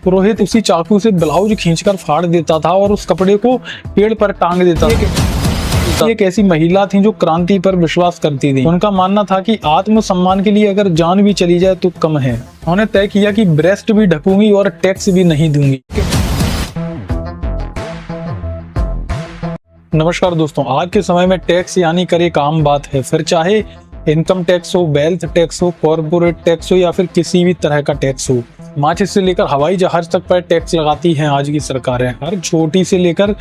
पुरोहित उसी चाकू से ब्लाउज खींचकर फाड़ देता था और उस कपड़े को पेड़ पर टांग देता था। एक ऐसी महिला थी जो क्रांति पर विश्वास करती थी। उनका मानना था कि आत्मसम्मान के लिए अगर जान भी चली जाए तो कम है। उन्होंने तय किया कि ब्रेस्ट भी ढकूंगी और टैक्स भी नहीं दूंगी। नमस्कार दोस्तों, आज के समय में टैक्स यानी कर एक आम बात है। फिर चाहे इनकम टैक्स हो, वेल्थ टैक्स हो, कॉर्पोरेट टैक्स हो या फिर किसी भी तरह का टैक्स हो। माचिस से लेकर हवाई जहाज तक पर टैक्स लगाती हैं आज की सरकारें। हर छोटी से लेकर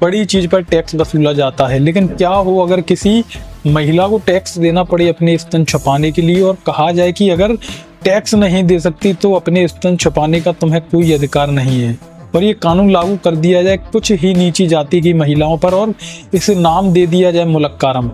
बड़ी चीज पर टैक्स वसूला जाता है। लेकिन क्या हो अगर किसी महिला को टैक्स देना पड़े अपने स्तन छुपाने के लिए, और कहा जाए कि अगर टैक्स नहीं दे सकती तो अपने स्तन छुपाने का तुम्हें कोई अधिकार नहीं है, और ये कानून लागू कर दिया जाए कुछ ही नीची जाति की महिलाओं पर और इसे नाम दे दिया जाए मुलक्कारम।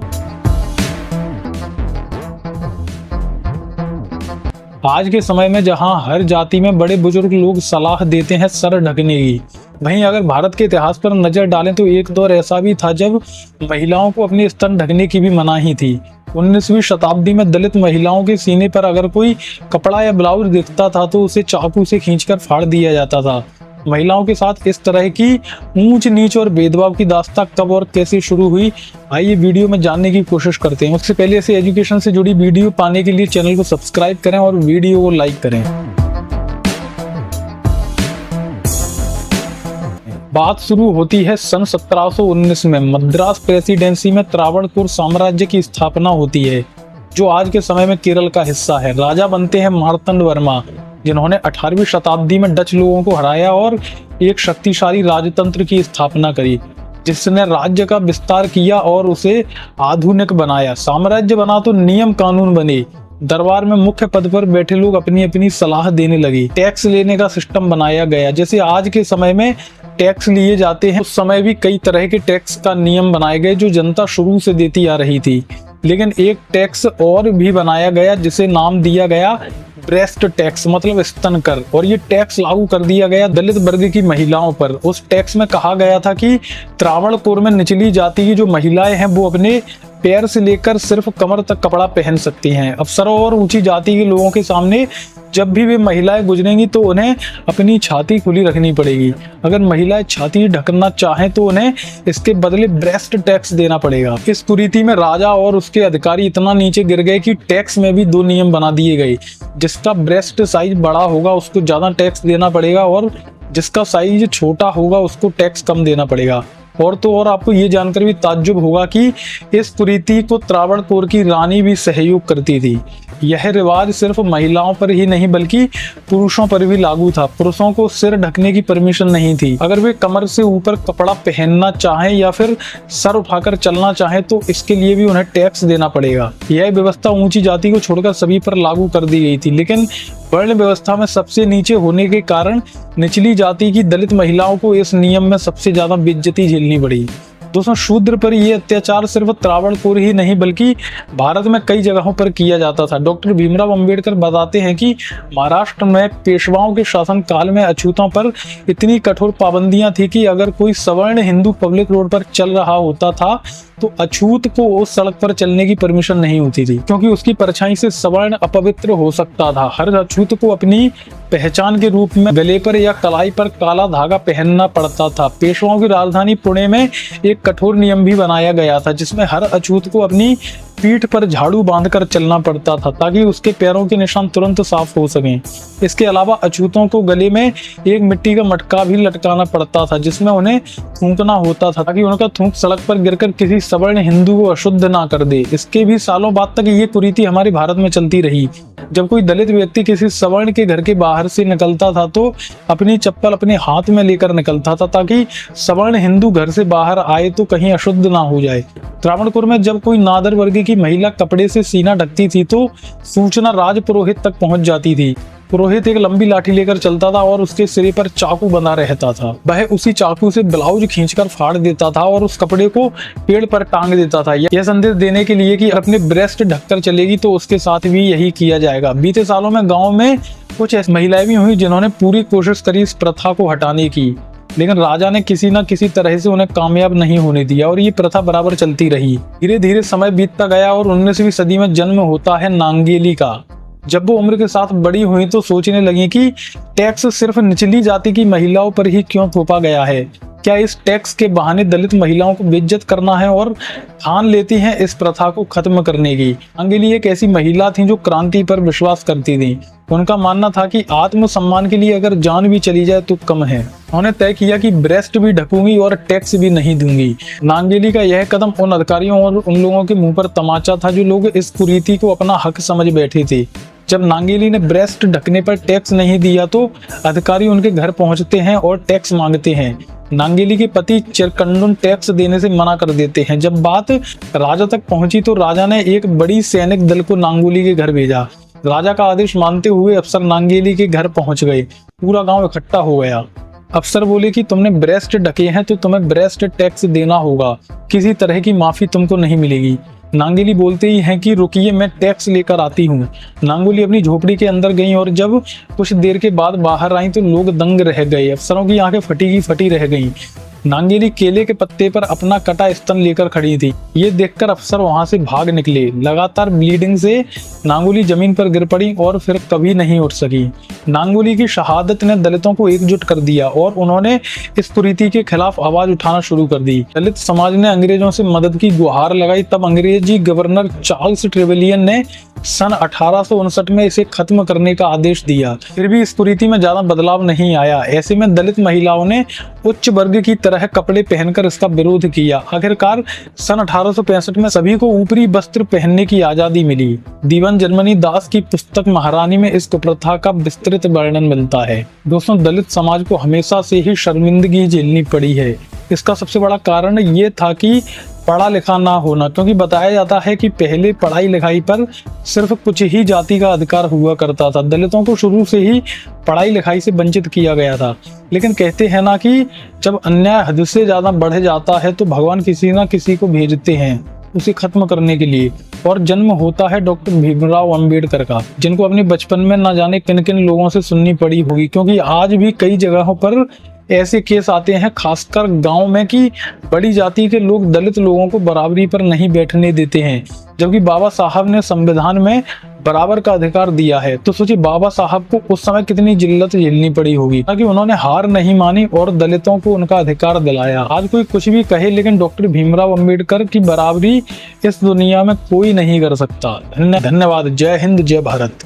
आज के समय में जहां हर जाति में बड़े बुजुर्ग लोग सलाह देते हैं सर ढकने की, वहीं अगर भारत के इतिहास पर नजर डालें तो एक दौर ऐसा भी था जब महिलाओं को अपने स्तन ढकने की भी मनाही थी। 19वीं शताब्दी में दलित महिलाओं के सीने पर अगर कोई कपड़ा या ब्लाउज दिखता था तो उसे चाकू से खींचकर फाड़ दिया जाता था। महिलाओं के साथ इस तरह की ऊंच नीच और भेदभाव की दास्तां कब और कैसे शुरू हुई, आइए वीडियो में जानने की कोशिश करते हैं। उससे पहले ऐसे एजुकेशन से जुड़ी वीडियो पाने के लिए चैनल को सब्सक्राइब करें और वीडियो को लाइक करें। बात शुरू होती है सन 1719 में। मद्रास प्रेसिडेंसी में त्रावणकोर साम्राज्य की स्थापना होती है, जो आज के समय में केरल का हिस्सा है। राजा बनते हैं मार्तंड वर्मा, जिन्होंने 18वीं शताब्दी में डच लोगों को हराया और एक शक्तिशाली राजतंत्र की स्थापना करी, जिसने राज्य का विस्तार किया और उसे आधुनिक बनाया। साम्राज्य बना तो नियम कानून बने। दरबार में मुख्य पद पर बैठे लोग अपनी अपनी सलाह देने लगे। टैक्स लेने का सिस्टम बनाया गया। जैसे आज के समय में टैक्स लिए जाते हैं, उस समय भी कई तरह के टैक्स का नियम बनाए गए जो जनता शुरू से देती आ रही थी। लेकिन एक टैक्स और भी बनाया गया जिसे नाम दिया गया ब्रेस्ट टैक्स, मतलब स्तन कर, और ये टैक्स लागू कर दिया गया दलित वर्ग की महिलाओं पर। उस टैक्स में कहा गया था कि त्रावणकोर में निचली जाति की जो महिलाएं हैं वो अपने पैर से लेकर सिर्फ कमर तक कपड़ा पहन सकती हैं। अफसरों और ऊंची जाति के लोगों के सामने जब भी वे महिलाएं गुजरेंगी तो उन्हें अपनी छाती खुली रखनी पड़ेगी। अगर महिलाएं छाती ढकना चाहें तो उन्हें इसके बदले ब्रेस्ट टैक्स देना पड़ेगा। इस कुरीति में राजा और उसके अधिकारी इतना नीचे गिर गए कि टैक्स में भी 2 नियम बना दिए गए। जिसका ब्रेस्ट साइज बड़ा होगा उसको ज्यादा टैक्स देना पड़ेगा, और जिसका साइज छोटा होगा उसको टैक्स कम देना पड़ेगा। और तो और आपको ये जानकर भी ताज्जुब होगा कि इस कुरीति को त्रावणकोर की रानी भी सहयोग करती थी। यह रिवाज सिर्फ महिलाओं पर ही नहीं बल्कि पुरुषों पर भी लागू था। पुरुषों को सिर ढकने की परमिशन नहीं थी। अगर वे कमर से ऊपर कपड़ा पहनना चाहें या फिर सर उठाकर चलना चाहें तो इसके लिए भी उन्हें टैक्स देना पड़ेगा। यह व्यवस्था ऊंची जाति को छोड़कर सभी पर लागू कर दी गई थी। लेकिन वर्ण व्यवस्था में सबसे नीचे होने के कारण निचली जाति की दलित महिलाओं को इस नियम में सबसे ज्यादा बेइज्जती झेलनी पड़ी। दोस्तों, शूद्र पर यह अत्याचार सिर्फ त्रावणकोर ही नहीं बल्कि भारत में कई जगहों पर किया जाता था। डॉक्टर भीमराव अंबेडकर बताते हैं कि महाराष्ट्र में पेशवाओं के शासन काल में अछूतों पर इतनी कठोर पाबंदियां थी कि अगर कोई सवर्ण हिंदू पब्लिक रोड पर चल रहा होता था तो अछूत को उस सड़क पर चलने की परमिशन नहीं होती थी, क्योंकि उसकी परछाई से सवर्ण अपवित्र हो सकता था। हर अछूत को अपनी पहचान के रूप में गले पर या कलाई पर काला धागा पहनना पड़ता था। पेशवाओं की राजधानी पुणे में एक कठोर नियम भी बनाया गया था, जिसमें हर अछूत को अपनी पीठ पर झाड़ू बांधकर चलना पड़ता था ताकि उसके पैरों के निशान तुरंत साफ हो सकें। इसके अलावा अछूतों को गले में एक मिट्टी का मटका भी लटकाना पड़ता था, जिसमें उन्हें थूकना होता था ताकि उनका थूक सड़क पर गिरकर किसी सवर्ण हिंदू को अशुद्ध ना कर दे। इसके भी सालों बाद तक ये कुरीति हमारे भारत में चलती रही। जब कोई दलित व्यक्ति किसी सवर्ण के घर के बाहर से निकलता था तो अपनी चप्पल अपने हाथ में लेकर निकलता था ताकि सवर्ण हिंदू घर से बाहर आए तो कहीं अशुद्ध ना हो जाए। त्रावणकोर में जब कोई नादर वर्ग की महिला कपड़े से सीना ढकती थी तो सूचना राज पुरोहित तक पहुंच जाती थी। पुरोहित एक लंबी लाठी लेकर चलता था और उसके सिरे पर चाकू बंधा रहता था। वह उसी चाकू से ब्लाउज खींचकर फाड़ देता था और उस कपड़े को पेड़ पर टांग देता था, यह संदेश देने के लिए कि अपने ब्रेस्ट ढककर चलेगी तो उसके साथ भी यही किया जाएगा। बीते सालों में गाँव में कुछ ऐसी महिलाएं भी हुई जिन्होंने पूरी कोशिश करी इस प्रथा को हटाने की, लेकिन राजा ने किसी न किसी तरह से उन्हें कामयाब नहीं होने दिया और ये प्रथा बराबर चलती रही। धीरे धीरे समय बीतता गया और 19वीं सदी में जन्म होता है नांगेली का। जब वो उम्र के साथ बड़ी हुई तो सोचने लगी कि टैक्स सिर्फ निचली जाति की महिलाओं पर ही क्यों थोपा गया है। क्या इस टैक्स के बहाने दलित महिलाओं को बेइज्जत करना है, और ठान लेती हैं इस प्रथा को खत्म करने की। अंजलि एक ऐसी महिला थी जो क्रांति पर विश्वास करती थी। उनका मानना था कि आत्मसम्मान के लिए अगर जान भी चली जाए तो कम है। उन्होंने तय किया कि ब्रेस्ट भी ढकूंगी और टैक्स भी नहीं दूंगी। नांगेली का यह कदम उन अधिकारियों और उन लोगों के मुंह पर तमाचा था जो लोग इस कुरीति को अपना हक समझ बैठे थे। जब नांगेली ने ब्रेस्ट ढकने पर टैक्स नहीं दिया तो अधिकारी उनके घर पहुंचते हैं और टैक्स मांगते हैं। नांगेली के पति चिरकंडुन टैक्स देने से मना कर देते हैं। जब बात राजा तक पहुंची तो राजा ने एक बड़ी सैनिक दल को नांगेली के घर भेजा। राजा का आदेश मानते हुए अफसर नांगेली के घर पहुंच गए। पूरा गांव इकट्ठा हो गया। अफसर बोले कि तुमने ब्रेस्ट ढके हैं तो तुम्हें ब्रेस्ट टैक्स देना होगा, किसी तरह की माफी तुमको नहीं मिलेगी। नांगेली बोलते ही हैं कि रुकिए, मैं टैक्स लेकर आती हूँ। नांगेली अपनी झोपड़ी के अंदर गई और जब कुछ देर के बाद बाहर आई तो लोग दंग रह गए। अफसरों की आंखें फटी की फटी रह गईं। नांगेली केले के पत्ते पर अपना कटा स्तन लेकर खड़ी थी। ये देखकर अफसर वहां से भाग निकले। लगातार ब्लीडिंग से नांगोली जमीन पर गिर पड़ी और फिर कभी नहीं उठ सकी। नांगोली की शहादत ने दलितों को एकजुट कर दिया और उन्होंने इस कुरीति के खिलाफ आवाज उठाना शुरू कर दी। दलित समाज ने अंग्रेजों से मदद की गुहार लगाई। तब अंग्रेजी गवर्नर चार्ल्स ट्रेवेलियन ने सन 1859 में इसे खत्म करने का आदेश दिया। फिर भी इस कुरीति में ज्यादा बदलाव नहीं आया। ऐसे में दलित महिलाओं ने उच्च वर्ग की तरह कपड़े पहनकर इसका विरोध किया। आखिरकार सन 1865 में सभी को ऊपरी वस्त्र पहनने की आजादी मिली। दीवान जर्मनी दास की पुस्तक महारानी में इस कुप्रथा का विस्तृत वर्णन मिलता है। दोस्तों, दलित समाज को हमेशा से ही शर्मिंदगी झेलनी पड़ी है। इसका सबसे बड़ा कारण ये था कि पढ़ा लिखा ना होना, क्योंकि बताया जाता है कि पहले पढ़ाई लिखाई पर सिर्फ कुछ ही जाति का अधिकार हुआ करता था। दलितों को शुरू से ही पढ़ाई लिखाई से वंचित किया गया था। लेकिन कहते हैं ना कि जब अन्याय हद से ज्यादा बढ़ जाता है तो भगवान किसी ना किसी को भेजते हैं उसे खत्म करने के लिए, और जन्म होता है डॉक्टर भीमराव अंबेडकर का, जिनको अपने बचपन में न जाने किन किन लोगों से सुननी पड़ी होगी। क्योंकि आज भी कई जगहों पर ऐसे केस आते हैं, खासकर गांव में, कि बड़ी जाति के लोग दलित लोगों को बराबरी पर नहीं बैठने देते हैं, जबकि बाबा साहब ने संविधान में बराबर का अधिकार दिया है। तो सोचिए बाबा साहब को उस समय कितनी जिल्लत झेलनी पड़ी होगी, ताकि उन्होंने हार नहीं मानी और दलितों को उनका अधिकार दिलाया। आज कोई कुछ भी कहे, लेकिन डॉक्टर भीमराव अंबेडकर की बराबरी इस दुनिया में कोई नहीं कर सकता। धन्यवाद। जय हिंद, जय भारत।